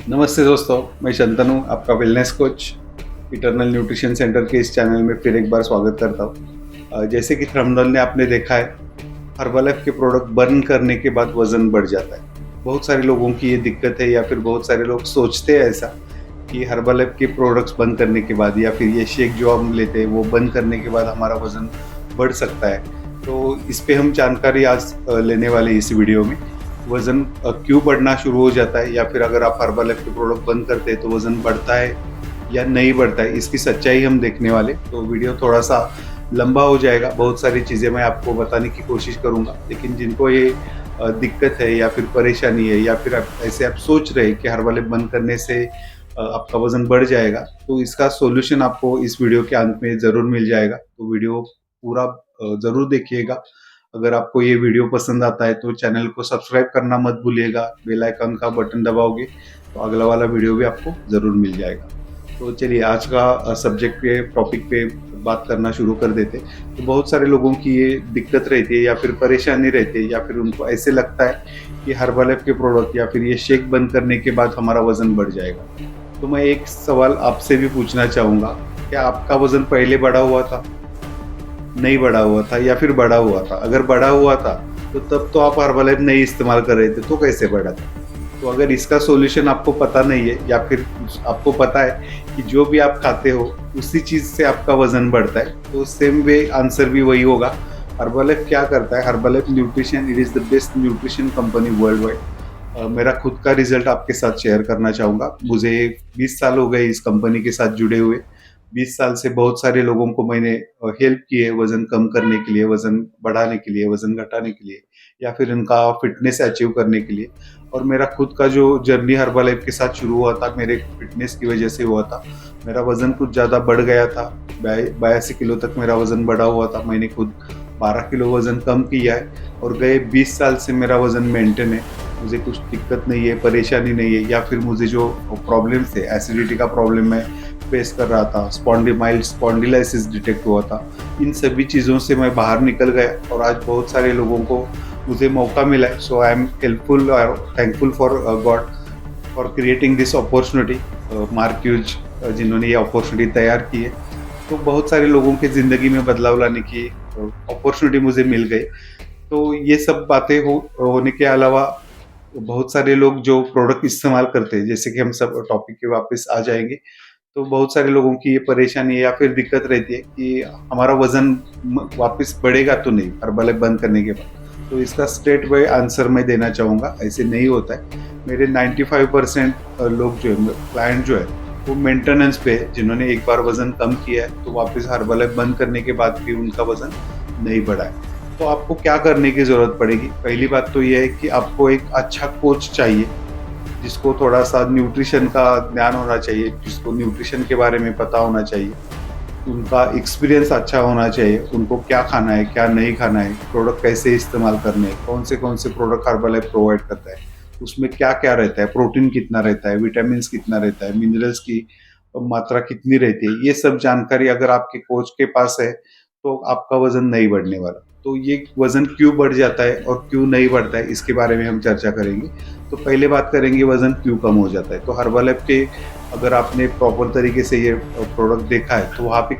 नमस्ते दोस्तों, मैं शंतनु आपका wellness coach eternal nutrition centre के इस चैनल में फिर एक बार स्वागत करता हूँ। जैसे कि थंबनेल ने आपने देखा है, हर्बलैफ के प्रोडक्ट बर्न करने के बाद वजन बढ़ जाता है। बहुत सारे लोगों की ये दिक्कत है या फिर बहुत सारे लोग सोचते हैं ऐसा कि हर्बलैफ के प्रोडक्ट्स बंद करने के बाद या फिर ये शेक जो हम लेते हैं वो बंद करने के बाद हमारा वजन बढ़ सकता है। तो इस पे हम जानकारी आज लेने वाले हैं इस वीडियो में। वज़न क्यों बढ़ना शुरू हो जाता है या फिर अगर आप हर्बलैफ के प्रोडक्ट बंद करते हैं तो वज़न बढ़ता है या नहीं बढ़ता है, इसकी सच्चाई हम देखने वाले। तो वीडियो थोड़ा-सा लंबा हो जाएगा, बहुत सारी चीज़ें मैं आपको बताने की कोशिश करूँगा। लेकिन जिनको ये दिक्कत है या फिर परेशानी है या फिर आप ऐसे आप सोच रहे हैं कि हर्बलैफ बंद करने से आपका वज़न बढ़ जाएगा, तो इसका सॉल्यूशन आपको इस वीडियो के अंत में ज़रूर मिल जाएगा। तो वीडियो पूरा ज़रूर देखिएगा। अगर आपको ये वीडियो पसंद आता है तो चैनल को सब्सक्राइब करना मत भूलिएगा, बेल आइकन का बटन दबाओगे तो अगला वाला वीडियो भी आपको ज़रूर मिल जाएगा। तो चलिए आज का सब्जेक्ट पे टॉपिक पे बात करना शुरू कर देते। तो बहुत सारे लोगों की ये दिक्कत रहती है या फिर परेशानी रहती है या फिर उनको ऐसे लगता है कि हर्बलैफ के प्रोडक्ट या फिर ये शेक बंद करने के बाद हमारा वज़न बढ़ जाएगा। तो मैं एक सवाल आपसे भी पूछना चाहूँगा, क्या आपका वज़न पहले बढ़ा हुआ था? नहीं बढ़ा हुआ था या फिर बढ़ा हुआ था? अगर बढ़ा हुआ था तो तब तो आप हर्बलैफ नहीं इस्तेमाल कर रहे थे, तो कैसे बढ़ा था? तो अगर इसका सॉल्यूशन आपको पता नहीं है या फिर आपको पता है कि जो भी आप खाते हो उसी चीज़ से आपका वज़न बढ़ता है, तो सेम वे आंसर भी वही होगा। हर्बलैफ क्या करता है? Herbalife nutrition, it is the best nutrition company worldwide. मेरा खुद का रिजल्ट आपके साथ शेयर करना चाहूँगा। मुझे 20 साल हो गए इस कंपनी के साथ जुड़े हुए। 20 साल से बहुत सारे लोगों को मैंने हेल्प की है वज़न कम करने के लिए, वज़न बढ़ाने के लिए, वज़न घटाने के लिए या फिर उनका फिटनेस अचीव करने के लिए। और मेरा खुद का जो जर्नी हर्बलैफ के साथ शुरू हुआ था, मेरे फिटनेस की वजह से हुआ था। मेरा वज़न कुछ ज़्यादा बढ़ गया था, 82 किलो तक मेरा वज़न बढ़ा हुआ था। मैंने खुद 12 किलो वज़न कम किया है और गए 20 साल से मेरा वज़न मेंटेन है। मुझे कुछ दिक्कत नहीं है, परेशानी नहीं है या फिर मुझे जो प्रॉब्लम्स थे, एसिडिटी का प्रॉब्लम मैं फेस कर रहा था, माइल्ड स्पॉन्डिलाइसिस डिटेक्ट हुआ था। इन सभी चीज़ों से मैं बाहर निकल गया और आज बहुत सारे लोगों को मुझे मौका मिला है। सो आई एम हेल्पफुल और thankful for God for creating this opportunity. Mark huge जिन्होंने ये अपॉर्चुनिटी तैयार की है। तो बहुत सारे लोगों की ज़िंदगी में बदलाव लाने की अपॉर्चुनिटी मुझे मिल गई। तो ये सब बातें होने के अलावा बहुत सारे लोग जो प्रोडक्ट इस्तेमाल करते हैं, जैसे कि हम सब टॉपिक पे वापस आ जाएँगे। तो बहुत सारे लोगों की ये परेशानी या फिर दिक्कत रहती है कि हमारा वज़न वापस बढ़ेगा तो नहीं हर्बलैफ बंद करने के बाद। तो इसका स्ट्रेट वे आंसर मैं देना चाहूँगा, ऐसे नहीं होता है। मेरे 95% लोग जो है, क्लाइंट जो है, वो मेंटेनेंस पे है। जिन्होंने एक बार वज़न कम किया है तो वापस हर्बलैफ बंद करने के बाद भी उनका वज़न नहीं बढ़ा है। तो आपको क्या करने की ज़रूरत पड़ेगी? पहली बात तो ये है कि आपको एक अच्छा कोच चाहिए, जिसको थोड़ा-सा न्यूट्रिशन का ज्ञान होना चाहिए, जिसको न्यूट्रिशन के बारे में पता होना चाहिए। उनका एक्सपीरियंस अच्छा होना चाहिए, उनको क्या खाना है, क्या नहीं खाना है, प्रोडक्ट कैसे इस्तेमाल करने हैं, कौन से प्रोडक्ट हर्बलैफ प्रोवाइड करता है, उसमें क्या-क्या रहता है, प्रोटीन कितना रहता है, विटामिन्स कितना रहता है, मिनरल्स की मात्रा कितनी रहती है, ये सब जानकारी अगर आपके कोच के पास है, तो आपका वज़न नहीं बढ़ने वाला। तो ये वज़न क्यों बढ़ जाता है और क्यों नहीं बढ़ता है, इसके बारे में हम चर्चा करेंगे। तो पहले बात करेंगे वज़न क्यों कम हो जाता है। तो हर्बलैफ के अगर आपने प्रॉपर तरीके से ये प्रोडक्ट देखा है तो वहाँ पे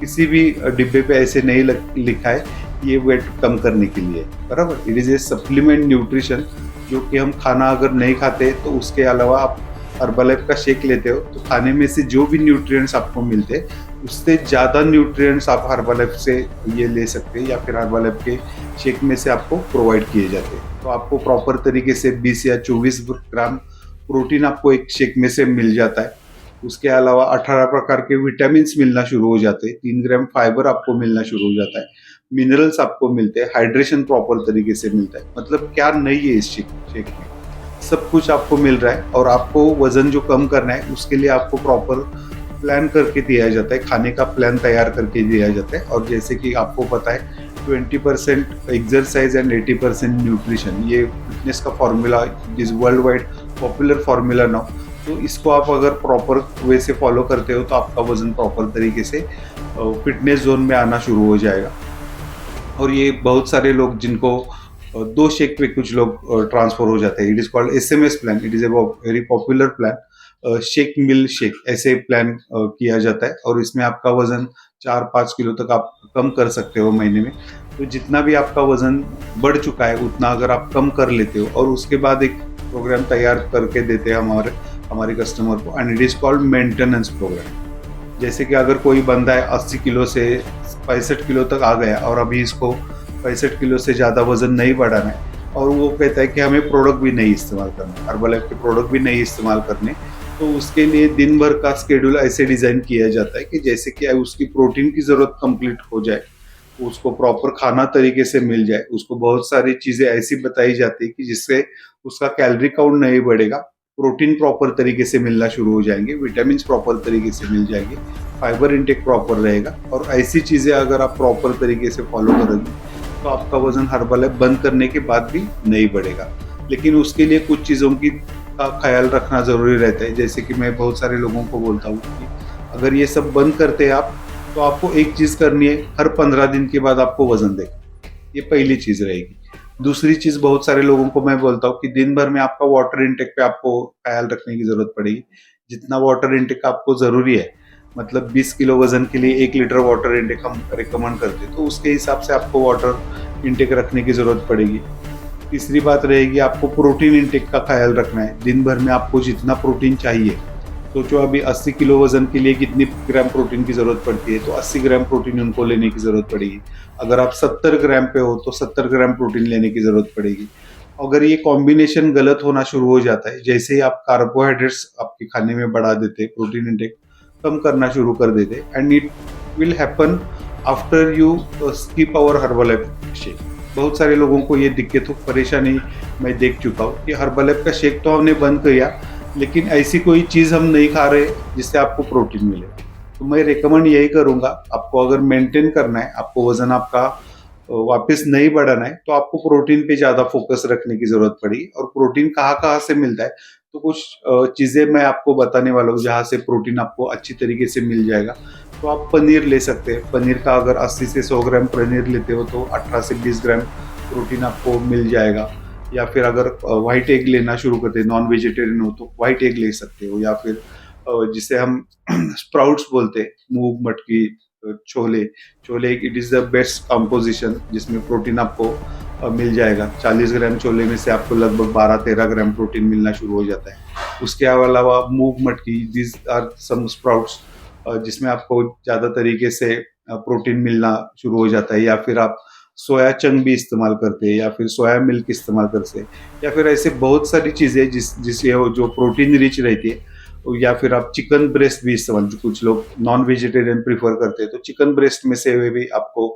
किसी भी डिब्बे पे ऐसे नहीं लिखा है ये वेट कम करने के लिए, बराबर। It is A supplement nutrition, जो कि हम खाना अगर नहीं खाते तो उसके अलावा आप हर्बलैफ का शेक लेते हो तो खाने में से जो भी न्यूट्रिएंट्स आपको मिलते हैं उससे ज़्यादा न्यूट्रिएंट्स आप हर्बलैफ से ये ले सकते हैं या फिर हर्बलैफ के शेक में से आपको प्रोवाइड किए जाते हैं। तो आपको प्रॉपर तरीके से 20 या 24 ग्राम प्रोटीन आपको एक शेक में से मिल जाता है। उसके अलावा 18 प्रकार के विटामिन्स मिलना शुरू हो जाते हैं, 3 ग्राम फाइबर आपको मिलना शुरू हो जाता है, मिनरल्स आपको मिलते हैं, हाइड्रेशन प्रॉपर तरीके से मिलता है। मतलब क्या नहीं है इस शेक में, सब कुछ आपको मिल रहा है। और आपको वज़न जो कम करना है उसके लिए आपको प्रॉपर प्लान करके दिया जाता है, खाने का प्लान तैयार करके दिया जाता है। और जैसे कि आपको पता है 20% एक्सरसाइज एंड 80% न्यूट्रिशन, ये फिटनेस का formula is world wide popular formula now. तो इसको आप अगर प्रॉपर वे से फॉलो करते हो तो आपका वज़न प्रॉपर तरीके से फिटनेस जोन में आना शुरू हो जाएगा। और ये बहुत सारे लोग जिनको दो शेक पे कुछ लोग ट्रांसफर हो जाते हैं। It is called SMS plan, it is a very popular plan. Shake mill shake ऐसे प्लान किया जाता है, और इसमें आपका वजन 4-5 किलो तक आप कम कर सकते हो महीने में। तो जितना भी आपका वजन बढ़ चुका है उतना अगर आप कम कर लेते हो और उसके बाद एक प्रोग्राम तैयार करके देते हैं हमारे कस्टमर को, and it is called maintenance programme. जैसे कि अगर कोई बंदा है 80 किलो से 65 किलो तक आ गया और अभी इसको 65 किलो से ज़्यादा वजन नहीं बढ़ाना है, और वो कहता है कि हमें प्रोडक्ट भी नहीं इस्तेमाल करना, हर्बल के प्रोडक्ट भी नहीं इस्तेमाल करने, तो उसके लिए दिन भर का स्केड्यूल ऐसे डिज़ाइन किया जाता है कि जैसे कि उसकी प्रोटीन की ज़रूरत कंप्लीट हो जाए, उसको प्रॉपर खाना तरीके से मिल जाए, उसको बहुत सारी चीज़ें ऐसी बताई जाती है कि जिससे उसका कैलोरी काउंट नहीं बढ़ेगा, प्रोटीन प्रॉपर तरीके से मिलना शुरू हो जाएंगे, विटामिन प्रॉपर तरीके से मिल जाएंगे, फाइबर इंटेक प्रॉपर रहेगा। और ऐसी चीज़ें अगर आप प्रॉपर तरीके से फॉलो करोगे तो आपका वजन हर्बल बंद करने के बाद भी नहीं बढ़ेगा। लेकिन उसके लिए कुछ चीज़ों की का ख्याल रखना ज़रूरी रहता है। जैसे कि मैं बहुत सारे लोगों को बोलता हूँ कि अगर ये सब बंद करते हैं आप, तो आपको एक चीज़ करनी है, हर 15 दिन के बाद आपको वजन देखना। ये पहली चीज़ रहेगी। दूसरी चीज़ बहुत सारे लोगों को मैं बोलता हूँ कि दिन भर में आपका वाटर इंटेक पे आपको ख्याल रखने की ज़रूरत पड़ेगी। जितना वाटर इंटेक आपको ज़रूरी है, मतलब 20 किलो वजन के लिए 1 लीटर वाटर इंटेक हम रिकमेंड करते हैं, तो उसके हिसाब से आपको वाटर इंटेक रखने की ज़रूरत पड़ेगी। तीसरी बात रहेगी, आपको प्रोटीन इंटेक का ख्याल रखना है। दिन भर में आपको जितना प्रोटीन चाहिए, सोचो अभी 80 किलो वजन के लिए कितनी ग्राम प्रोटीन की ज़रूरत पड़ती है, तो 80 ग्राम प्रोटीन उनको लेने की ज़रूरत पड़ेगी। अगर आप 70 ग्राम पे हो तो 70 ग्राम प्रोटीन लेने की ज़रूरत पड़ेगी। अगर ये कॉम्बिनेशन गलत होना शुरू हो जाता है, जैसे ही आप कार्बोहाइड्रेट्स आपके खाने में बढ़ा देते, प्रोटीन इंटेक कम करना शुरू कर देते, and it will happen after you skip our Herbalife shake. बहुत सारे लोगों को ये दिक्कत हो, परेशानी मैं देख चुका हूँ कि हर्बलाइफ का शेक तो हमने बंद किया, लेकिन ऐसी कोई चीज़ हम नहीं खा रहे जिससे आपको प्रोटीन मिले। तो मैं रिकमेंड यही करूँगा, आपको अगर मेंटेन करना है, आपको वजन आपका वापस नहीं बढ़ाना है, तो आपको प्रोटीन पे ज़्यादा फोकस रखने की ज़रूरत पड़ेगी। और प्रोटीन कहाँ-कहाँ से मिलता है, तो कुछ चीज़ें मैं आपको बताने वाला हूँ जहाँ से प्रोटीन आपको अच्छी तरीके से मिल जाएगा। तो आप पनीर ले सकते हैं। पनीर का अगर 80 से 100 ग्राम पनीर लेते हो तो 18 से 20 ग्राम प्रोटीन आपको मिल जाएगा। या फिर अगर व्हाइट एग लेना शुरू करते हैं, नॉन वेजिटेरियन हो तो व्हाइट एग ले सकते हो, या फिर जिसे हम स्प्राउट्स बोलते हैं, मूंग मटकी chole. Chole it is the best composition जिसमें प्रोटीन आपको मिल जाएगा। 40 ग्राम छोले में से आपको लगभग 12-13 ग्राम प्रोटीन मिलना शुरू हो जाता है। उसके अलावा मूंग मटकी, दिस आर सम स्प्राउट्स जिसमें आपको ज़्यादा तरीके से प्रोटीन मिलना शुरू हो जाता है। या फिर आप सोया चंक भी इस्तेमाल करते हैं, या फिर सोया मिल्क इस्तेमाल करते हैं, या फिर ऐसे बहुत सारी चीज़ें जिससे जो प्रोटीन रिच रहती है। या फिर आप चिकन ब्रेस्ट भी इस्तेमाल, जो कुछ लोग नॉन वेजिटेरियन प्रीफर करते हैं, तो चिकन ब्रेस्ट में से भी आपको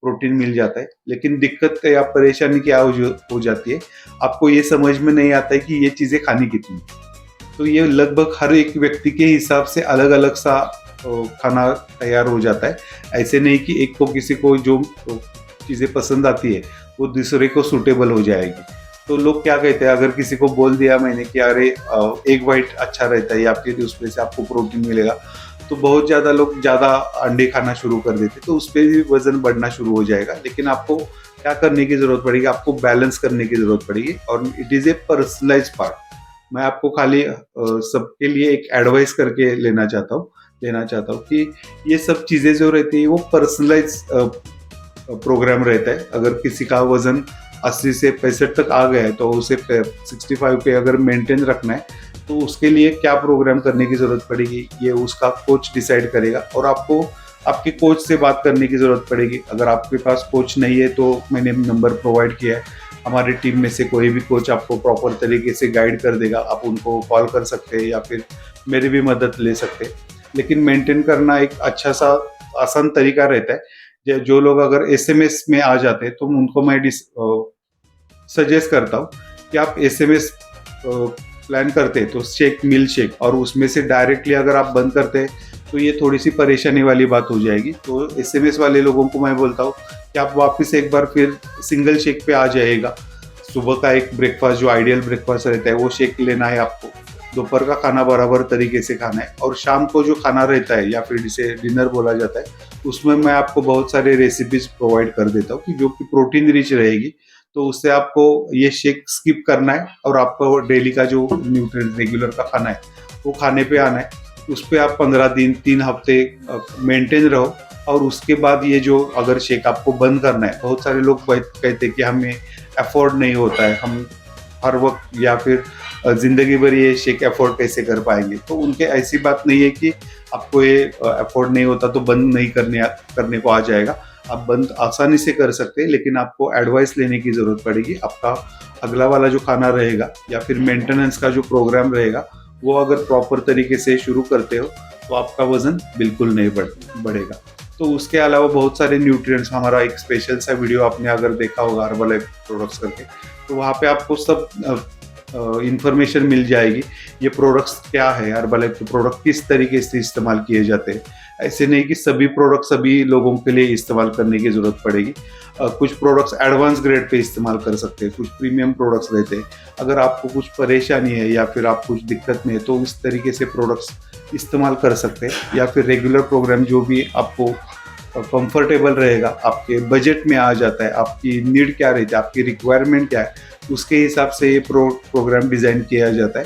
प्रोटीन मिल जाता है। लेकिन दिक्कत या परेशानी क्या हो जाती है, आपको ये समझ में नहीं आता है कि ये चीज़ें खानी कितनी। तो ये लगभग हर एक व्यक्ति के हिसाब से अलग अलग सा खाना तैयार हो जाता है। ऐसे नहीं कि एक को किसी को जो चीज़ें पसंद आती है वो दूसरे को सूटेबल हो जाएगी। तो लोग क्या कहते हैं, अगर किसी को बोल दिया मैंने कि अरे एग वाइट अच्छा रहता है या फिर उसमें से आपको प्रोटीन मिलेगा, तो बहुत ज़्यादा लोग ज़्यादा अंडे खाना शुरू कर देते, तो उस पर भी वजन बढ़ना शुरू हो जाएगा। लेकिन आपको क्या करने की ज़रूरत पड़ेगी, आपको बैलेंस करने की ज़रूरत पड़ेगी, और it is a personalize part. मैं आपको खाली सबके लिए एक एडवाइस करके लेना चाहता हूँ कि ये सब चीज़ें जो रहती है वो पर्सनलाइज प्रोग्राम रहता है। अगर किसी का वजन 80 से 65 तक आ गया है तो उसे 65 पे अगर मेंटेन रखना है, तो उसके लिए क्या प्रोग्राम करने की ज़रूरत पड़ेगी ये उसका कोच डिसाइड करेगा। और आपको आपके कोच से बात करने की ज़रूरत पड़ेगी। अगर आपके पास कोच नहीं है तो मैंने नंबर प्रोवाइड किया है, हमारी टीम में से कोई भी कोच आपको प्रॉपर तरीके से गाइड कर देगा। आप उनको कॉल कर सकते हैं या फिर मेरी भी मदद ले सकते हैं। लेकिन मेंटेन करना एक अच्छा सा आसान तरीका रहता है। जो लोग अगर SMS में आ जाते हैं तो उनको मैं सजेस्ट करता हूँ कि आप SMS प्लान करते हैं तो शेक मिल शेक, और उसमें से डायरेक्टली अगर आप बंद करते हैं तो ये थोड़ी सी परेशानी वाली बात हो जाएगी। तो SMS वाले लोगों को मैं बोलता हूँ कि आप वापस एक बार फिर सिंगल शेक पे आ जाएगा। सुबह का एक ब्रेकफास्ट जो आइडियल ब्रेकफास्ट रहता है वो शेक लेना है आपको, दोपहर का खाना बराबर तरीके से खाना है, और शाम को जो खाना रहता है या फिर जिसे डिनर बोला जाता है उसमें मैं आपको बहुत सारे रेसिपीज प्रोवाइड कर देता हूँ कि जो कि प्रोटीन रिच रहेगी। तो उससे आपको ये शेक स्किप करना है और आपको डेली का जो न्यूट्रिएंट रेगुलर का खाना है वो खाने पे आना है। उस पे आप 15 दिन 3 हफ्ते मेंटेन रहो और उसके बाद ये जो अगर शेक आपको बंद करना है, बहुत सारे लोग कहते हैं कि हमें अफोर्ड नहीं होता है, हम हर वक्त या फिर ज़िंदगी भर ये शेक अफोर्ड कैसे कर पाएंगे। तो उनके ऐसी बात नहीं है कि आपको ये अफोर्ड नहीं होता तो बंद नहीं करने को आ जाएगा। आप बंद आसानी से कर सकते हैं, लेकिन आपको एडवाइस लेने की ज़रूरत पड़ेगी। आपका अगला वाला जो खाना रहेगा या फिर मेंटेनेंस का जो प्रोग्राम रहेगा, वो अगर प्रॉपर तरीके से शुरू करते हो तो आपका वज़न बिल्कुल नहीं बढ़ेगा। तो उसके अलावा बहुत सारे न्यूट्रिएंट्स, हमारा एक स्पेशल सा वीडियो आपने अगर देखा होगा हर्बलाइफ प्रोडक्ट्स करके, तो वहाँ पे आपको सब इंफॉर्मेशन मिल जाएगी। ये प्रोडक्ट्स क्या है, हर्बलाइफ के प्रोडक्ट किस तरीके से इस्तेमाल किए जाते हैं। ऐसे नहीं कि सभी प्रोडक्ट सभी लोगों के लिए इस्तेमाल करने की ज़रूरत पड़ेगी। कुछ प्रोडक्ट्स एडवांस ग्रेड पे इस्तेमाल कर सकते हैं, कुछ प्रीमियम प्रोडक्ट्स रहते हैं। अगर आपको कुछ परेशानी है या फिर आप कुछ दिक्कत में है तो इस तरीके से प्रोडक्ट्स इस्तेमाल कर सकते हैं, या फिर रेगुलर प्रोग्राम जो भी आपको कंफर्टेबल रहेगा, आपके बजट में आ जाता है, आपकी नीड क्या रहती है, आपकी रिक्वायरमेंट क्या है, उसके हिसाब से ये प्रोग्राम डिज़ाइन किया जाता है।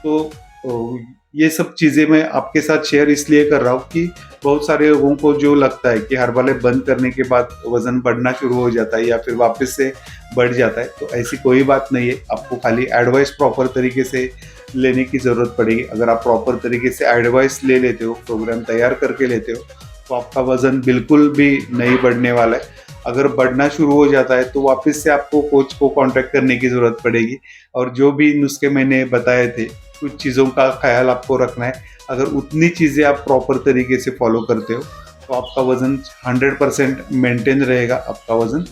तो ये सब चीज़ें मैं आपके साथ शेयर इसलिए कर रहा हूँ कि बहुत सारे लोगों को जो लगता है कि हर्बलाइफ बंद करने के बाद वज़न बढ़ना शुरू हो जाता है या फिर वापस से बढ़ जाता है, तो ऐसी कोई बात नहीं है। आपको खाली एडवाइस प्रॉपर तरीके से लेने की ज़रूरत पड़ेगी। अगर आप प्रॉपर तरीके से एडवाइस ले लेते हो, प्रोग्राम तैयार करके लेते हो, तो आपका वज़न बिल्कुल भी नहीं बढ़ने वाला है। अगर बढ़ना शुरू हो जाता है तो वापस से आपको कोच को कॉन्टैक्ट करने की ज़रूरत पड़ेगी, और जो भी नुस्खे मैंने बताए थे, कुछ चीज़ों का ख्याल आपको रखना है। अगर उतनी चीज़ें आप प्रॉपर तरीके से फॉलो करते हो तो आपका वज़न 100% मेंटेन रहेगा, आपका वज़न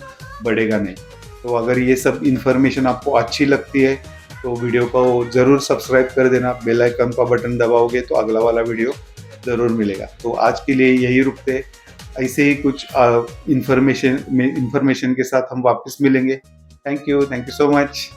बढ़ेगा नहीं। तो अगर ये सब इन्फॉर्मेशन आपको अच्छी लगती है तो वीडियो को ज़रूर सब्सक्राइब कर देना। बेल आइकन का बटन दबाओगे तो अगला वाला वीडियो ज़रूर मिलेगा। तो आज के लिए यही रुकते हैं। ऐसे ही कुछ इन्फॉर्मेशन के साथ हम वापस मिलेंगे। Thank you so much.